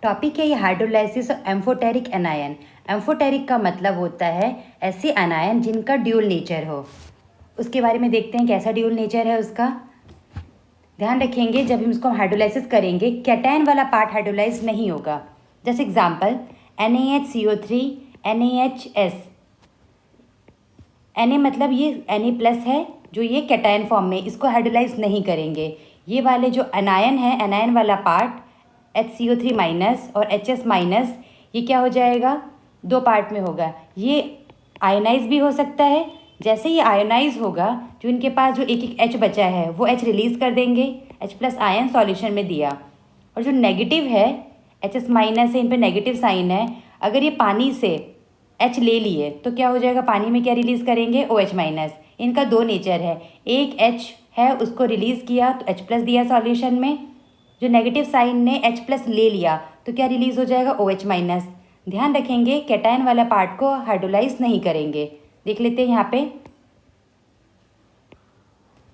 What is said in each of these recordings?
Topic है ये hydrolysis of amphoteric anion. Amphoteric का मतलब होता है ऐसे एनायन जिनका ड्यूल नेचर हो। उसके बारे में देखते हैं कैसा ड्यूल नेचर है उसका। ध्यान रखेंगे जब हम इसको हाइड्रोलाइसिस करेंगे कैटायन वाला पार्ट हाइड्रोलाइज नहीं होगा। जैसे एग्जांपल NaHCO3 NaHS। Na मतलब ये Na+ है जो ये कैटायन फॉर्म में, इसको हाइड्रोलाइज नहीं करेंगे। ये वाले जो एनायन है, एनायन वाला पार्ट HCO3- और HS-, ये क्या हो जाएगा, दो पार्ट में होगा। ये आयोनाइज भी हो सकता है। जैसे ये आयोनाइज होगा, जो इनके पास जो एक H बचा है वो H रिलीज कर देंगे, H+ आयन सॉल्यूशन में दिया। और जो नेगेटिव है HS- है, इन पर नेगेटिव साइन है। अगर ये पानी से H ले लिए तो क्या हो जाएगा, पानी में क्या रिलीज करेंगे, OH-। इनका दो नेचर है, एक H है उसको रिलीज किया तो H+ दिया सॉल्यूशन में, जो नेगेटिव साइन ने H+ ले लिया तो क्या रिलीज हो जाएगा, OH-। ध्यान रखेंगे कैटायन वाला पार्ट को हाइड्रोलाइज नहीं करेंगे। देख लेते हैं यहाँ पे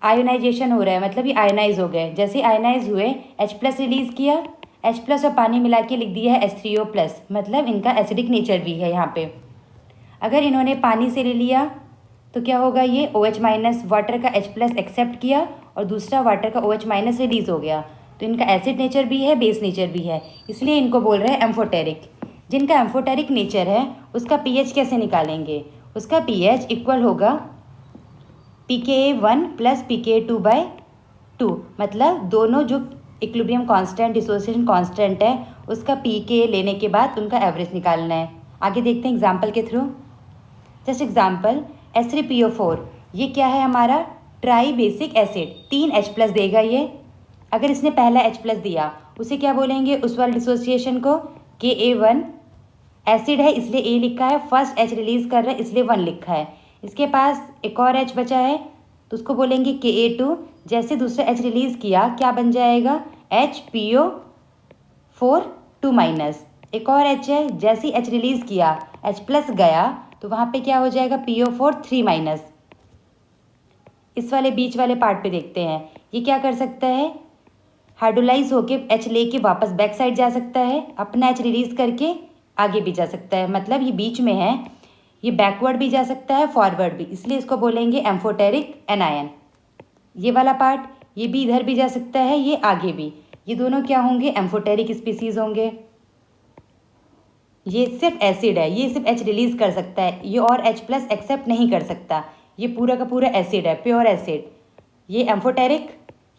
आयोनाइजेशन हो रहा है, मतलब ये आयोनाइज हो गए। जैसे आयोनाइज हुए H+ रिलीज किया, H+ और पानी मिला के लिख दिया है H3O+, मतलब इनका एसिडिक नेचर भी है यहाँ पे। अगर इन्होंने पानी से ले लिया तो क्या होगा, ये OH- वाटर का H+ एक्सेप्ट किया और दूसरा वाटर का OH- रिलीज हो गया, तो इनका एसिड नेचर भी है, बेस नेचर भी है, इसलिए इनको बोल रहे हैं एम्फोटेरिक। जिनका एम्फोटेरिक नेचर है उसका pH कैसे निकालेंगे, उसका pH इक्वल होगा pKa1 + pKa2/2, मतलब दोनों जो इक्विलिब्रियम कांस्टेंट, डिसोसिएशन कांस्टेंट है, उसका pK लेने के बाद उनका एवरेज निकालना है। आगे देखते हैं एग्जाम्पल के थ्रू। जस्ट एग्जाम्पल H3PO4, ये क्या है हमारा, ट्राई बेसिक एसिड, 3 H+ देगा ये। अगर इसने पहला H+ दिया उसे क्या बोलेंगे, उस वाले डिसोसिएशन को Ka1, एसिड है इसलिए A लिखा है, फर्स्ट H रिलीज कर रहा है इसलिए 1 लिखा है। इसके पास एक और H बचा है तो उसको बोलेंगे Ka2। जैसे दूसरा H रिलीज किया क्या बन जाएगा, HPO4 2-। एक और H है, जैसे H रिलीज किया H+ गया तो वहाँ पे क्या हो जाएगा, PO4 3-। इस वाले बीच वाले पार्ट पे देखते हैं, ये क्या कर सकता है, हाइड्रोलाइज होके H लेके वापस बैक साइड जा सकता है, अपना H रिलीज करके आगे भी जा सकता है, मतलब ये बीच में है, ये बैकवर्ड भी जा सकता है, फॉरवर्ड भी, इसलिए इसको बोलेंगे एम्फोटेरिक एनायन। ये वाला पार्ट, ये भी इधर भी जा सकता है, ये आगे भी, ये दोनों क्या होंगे, एम्फोटेरिक स्पीसीज होंगे। ये सिर्फ एसिड है, ये सिर्फ H रिलीज कर सकता है, ये और H+ एक्सेप्ट नहीं कर सकता, ये पूरा का पूरा एसिड है, प्योर एसिड। ये एम्फोटेरिक,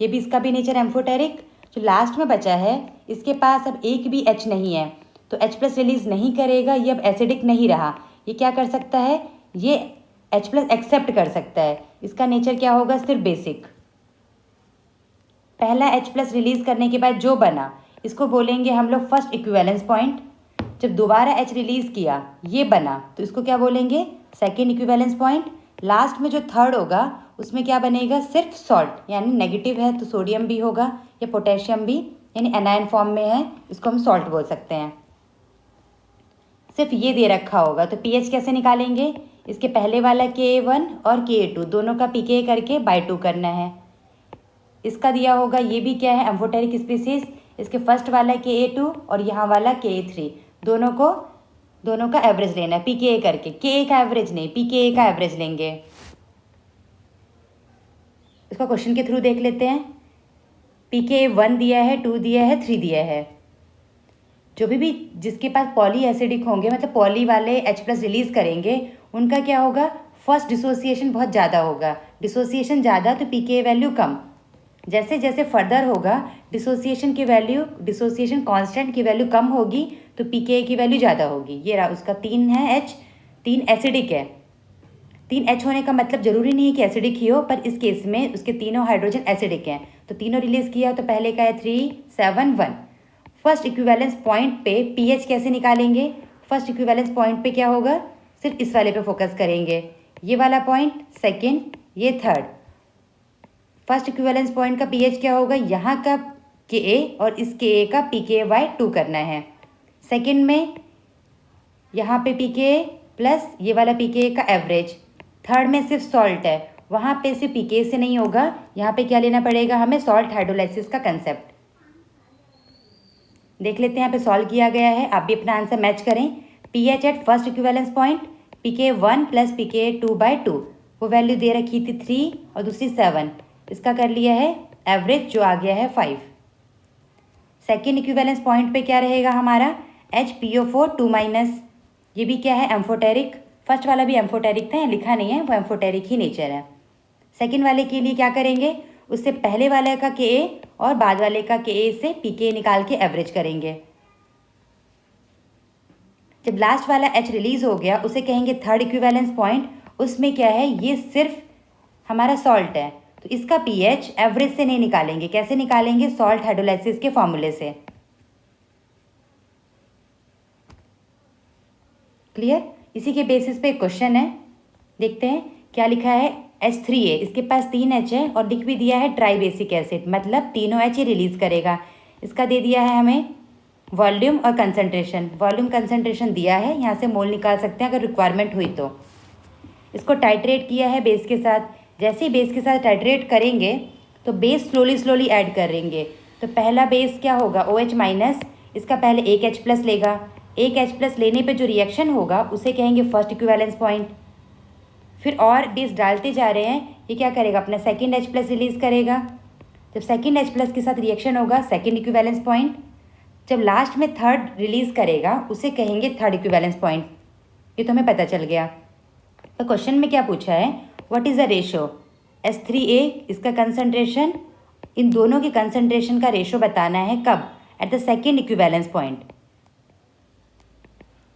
ये भी, इसका भी नेचर एम्फोटेरिक। जो लास्ट में बचा है इसके पास अब एक भी H नहीं है तो H+ रिलीज नहीं करेगा, ये अब एसिडिक नहीं रहा, ये क्या कर सकता है, ये H+ एक्सेप्ट कर सकता है, इसका नेचर क्या होगा, सिर्फ बेसिक। पहला H+ रिलीज करने के बाद जो बना इसको बोलेंगे हम लोग फर्स्ट इक्विवेलेंस पॉइंट। जब दोबारा H रिलीज किया ये बना तो इसको क्या बोलेंगे, सेकेंड इक्विवेलेंस पॉइंट। लास्ट में जो थर्ड होगा उसमें क्या बनेगा, सिर्फ सॉल्ट, यानी नेगेटिव है तो सोडियम भी होगा या पोटेशियम भी, यानी एनायन फॉर्म में है, इसको हम सॉल्ट बोल सकते हैं। सिर्फ ये दे रखा होगा तो pH कैसे निकालेंगे, इसके पहले वाला Ka1 और Ka2 दोनों का pK करके /2 करना है। इसका दिया होगा, ये भी क्या है, एम्फोटेरिक स्पीसीज, इसके फर्स्ट वाला Ka2 और यहाँ वाला Ka3, दोनों का एवरेज लेना है pKa करके, Ka का एवरेज नहीं, pKa का एवरेज लेंगे। इसका क्वेश्चन के थ्रू देख लेते हैं। pKa 1 दिया है, 2 दिया है, 3 दिया है। जो भी जिसके पास पॉली एसिडिक होंगे, मतलब पॉली वाले H+ रिलीज करेंगे, उनका क्या होगा, फर्स्ट डिसोसिएशन बहुत ज़्यादा होगा, डिसोसिएशन ज़्यादा तो pKa वैल्यू कम। जैसे जैसे फर्दर होगा डिसोसिएशन की वैल्यू, डिसोसिएशन कांस्टेंट की वैल्यू कम होगी तो pKa की वैल्यू ज़्यादा होगी। ये रहा उसका 3 है H, 3 एसिडिक है। 3 H होने का मतलब जरूरी नहीं है कि एसिडिक ही हो, पर इस केस में उसके तीनों हाइड्रोजन एसिडिक हैं तो तीनों रिलीज किया तो पहले का है 3 7 1। फर्स्ट इक्विवेलेंस पॉइंट पे pH कैसे निकालेंगे, फर्स्ट इक्विवेलेंस पॉइंट पे क्या होगा, सिर्फ इस वाले पे फोकस करेंगे, ये वाला पॉइंट सेकेंड, ये थर्ड। फर्स्ट इक्विवेलेंस पॉइंट का pH क्या होगा, यहाँ का Ka और इस Ka का pKa/2 करना है। सेकेंड में यहाँ पे pKa प्लस ये वाला pKa का एवरेज। थर्ड में सिर्फ सॉल्ट है, वहाँ पे सिर्फ pKa से नहीं होगा, यहाँ पे क्या लेना पड़ेगा हमें, सॉल्ट हाइड्रोलाइसिस का कंसेप्ट। देख लेते हैं, यहाँ पे सॉल्व किया गया है। आप भी अपना आंसर मैच करें। pH at first equivalence point pK1 plus pK2/2, वो वैल्यू दे रखी थी 3 और दूसरी 7। इसका कर लिया है एवरेज, जो आ गया है 5। सेकेंड इक्विवेलेंस पॉइंट पे क्या रहेगा हमारा, HPO4 2-। ये भी क्या है, एम्फोटेरिक। फर्स्ट वाला भी एम्फोटेरिक था, यहाँ लिखा नहीं है, वो एम्फोटेरिक ही नेचर है। सेकेंड वाले के लिए क्या करेंगे, उससे पहले वाले का Ka और बाद वाले का Ka से pK निकाल के एवरेज करेंगे। जब लास्ट वाला H रिलीज हो गया, उसे कहेंगे थर्ड इक्विवेलेंस पॉइंट। उसमें क्या है, ये सिर्फ हमारा सॉल्ट है, तो इसका pH एवरेज से नहीं निकालेंगे। कैसे निकालेंगे, सॉल्ट हाइड्रोलाइसिस के फॉर्मूले से। क्लियर। इसी के बेसिस पे क्वेश्चन है, देखते हैं क्या लिखा है। H3A, इसके पास 3 H है और लिख भी दिया है ट्राई बेसिक एसिड, मतलब तीनों H ही रिलीज करेगा। इसका दे दिया है हमें वॉल्यूम और कंसंट्रेशन। वॉल्यूम कंसंट्रेशन दिया है, यहाँ से मोल निकाल सकते हैं अगर रिक्वायरमेंट हुई तो। इसको टाइट्रेट किया है बेस के साथ। जैसे ही बेस के साथ टाइट्रेट करेंगे तो बेस स्लोली ऐड करेंगे। तो पहला बेस क्या होगा, OH-। इसका पहले एक H+ लेगा। एक H+ लेने पे जो रिएक्शन होगा उसे कहेंगे फर्स्ट इक्विवेलेंस पॉइंट। फिर और बेस डालते जा रहे हैं, ये क्या करेगा, अपना सेकेंड H+ रिलीज करेगा। जब सेकेंड H+ के साथ रिएक्शन होगा, सेकेंड इक्विवेलेंस पॉइंट। जब लास्ट में थर्ड रिलीज करेगा, उसे कहेंगे थर्ड इक्विवेलेंस पॉइंट। ये तो हमें पता चल गया। तो क्वेश्चन में क्या पूछा है, what is the ratio H3A, इसका कंसंट्रेशन, इन दोनों के कंसंट्रेशन का रेशो बताना है। कब, at the second equivalence point.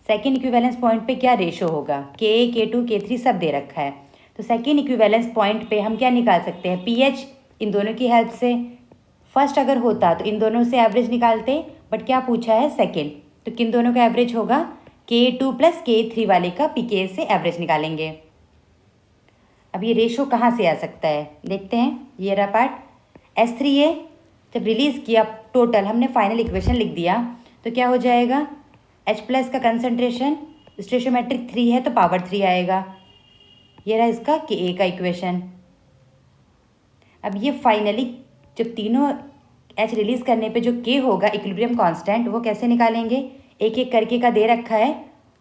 Second equivalence point पे क्या रेशो होगा, Ka, K2, K3 सब दे रखा है। तो सेकेंड इक्विवेलेंस पॉइंट पे हम क्या निकाल सकते हैं, pH इन दोनों की हेल्प से। फर्स्ट अगर होता तो इन दोनों से एवरेज निकालते, बट क्या पूछा है सेकेंड, तो किन दोनों का एवरेज होगा, K2 प्लस K3 वाले का pK से एवरेज निकालेंगे। अब ये रेशो कहाँ से आ सकता है, देखते हैं। ये रहा पार्ट। H3A जब रिलीज़ किया, टोटल हमने फाइनल इक्वेशन लिख दिया, तो क्या हो जाएगा, H+ का कंसंट्रेशन स्टोइचोमेट्रिक 3 है तो पावर 3 आएगा। ये रहा इसका Ka का इक्वेशन। अब ये फाइनली जब तीनों H रिलीज़ करने पे जो K होगा इक्विलिब्रियम कांस्टेंट, वो कैसे निकालेंगे, एक एक करके का दे रखा है,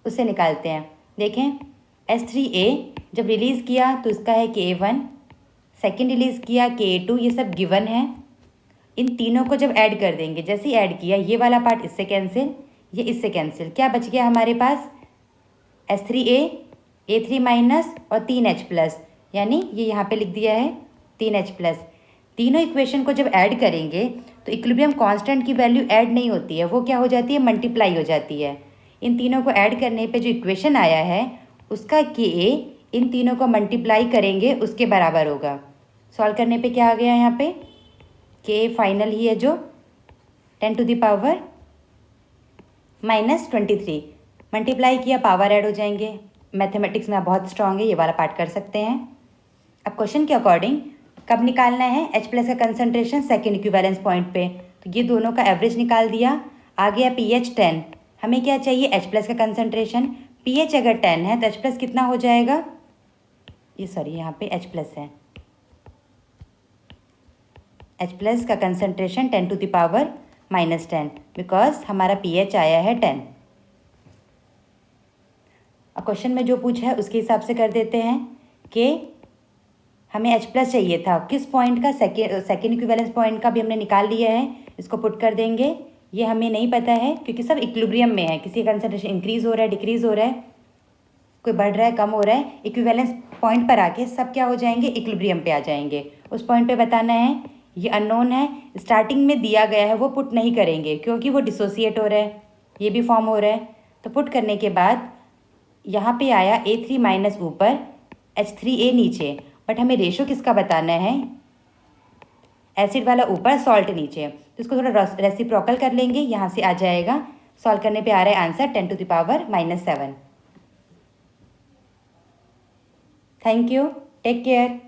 उससे निकालते हैं। देखें, H3A जब रिलीज़ किया तो इसका है Ka1, सेकेंड रिलीज़ किया Ka2, ये सब गिवन है। इन तीनों को जब ऐड कर देंगे, जैसे ही ऐड किया, ये वाला पार्ट इससे कैंसिल, ये इससे कैंसिल, क्या बच गया हमारे पास, H3A, A3- और 3 H+, यानी ये यहाँ पे लिख दिया है 3 H+। तीनों इक्वेशन को जब ऐड करेंगे तो इक्विलिब्रियम कांस्टेंट की वैल्यू ऐड नहीं होती है, वो क्या हो जाती है, मल्टीप्लाई हो जाती है। इन तीनों को ऐड करने पे जो इक्वेशन आया है उसका Ka इन तीनों को मल्टीप्लाई करेंगे उसके बराबर होगा। सॉल्व करने पे क्या आ गया यहाँ पे, Ka फाइनल ही है जो 10⁻³ -23, मल्टीप्लाई किया, पावर ऐड हो जाएंगे। मैथमेटिक्स में आप बहुत स्ट्रांग है, ये वाला पार्ट कर सकते हैं। अब क्वेश्चन के अकॉर्डिंग कब निकालना है, H+ का कंसंट्रेशन सेकेंड इक्विवेलेंस पॉइंट पे, तो ये दोनों का एवरेज निकाल दिया। आ गया pH 10, हमें क्या चाहिए, H+ का कंसंट्रेशन। pH अगर 10 है तो H+ कितना हो जाएगा, ये सॉरी यहाँ पे H+ है, H+ का कंसंट्रेशन 10⁻⁻10, बिकॉज हमारा pH आया है 10। अब क्वेश्चन में जो पूछा है उसके हिसाब से कर देते हैं कि हमें H+ चाहिए था, किस पॉइंट का, सेकेंड इक्विवेलेंस पॉइंट का भी हमने निकाल लिया है। इसको पुट कर देंगे, ये हमें नहीं पता है क्योंकि सब इक्विलिब्रियम में है, किसी का कंसंट्रेशन इंक्रीज हो रहा है, डिक्रीज हो रहा है, कोई बढ़ रहा है, कम हो रहा है। इक्विवेलेंस पॉइंट पर आके सब क्या हो जाएंगे, इक्विलिब्रियम पे आ जाएंगे। उस पॉइंट पे बताना है। ये अननोन है, स्टार्टिंग में दिया गया है वो पुट नहीं करेंगे क्योंकि वो डिसोसिएट हो रहा है, ये भी फॉर्म हो रहा है। तो पुट करने के बाद यहाँ पे आया A3- ऊपर, H3A नीचे, बट हमें रेशो किसका बताना है, एसिड वाला ऊपर, सॉल्ट नीचे। तो इसको थोड़ा रेसिप्रोकल कर लेंगे, यहाँ से आ जाएगा। सॉल्व करने पे आ रहा है answer 10⁻⁻7। Thank you, take care.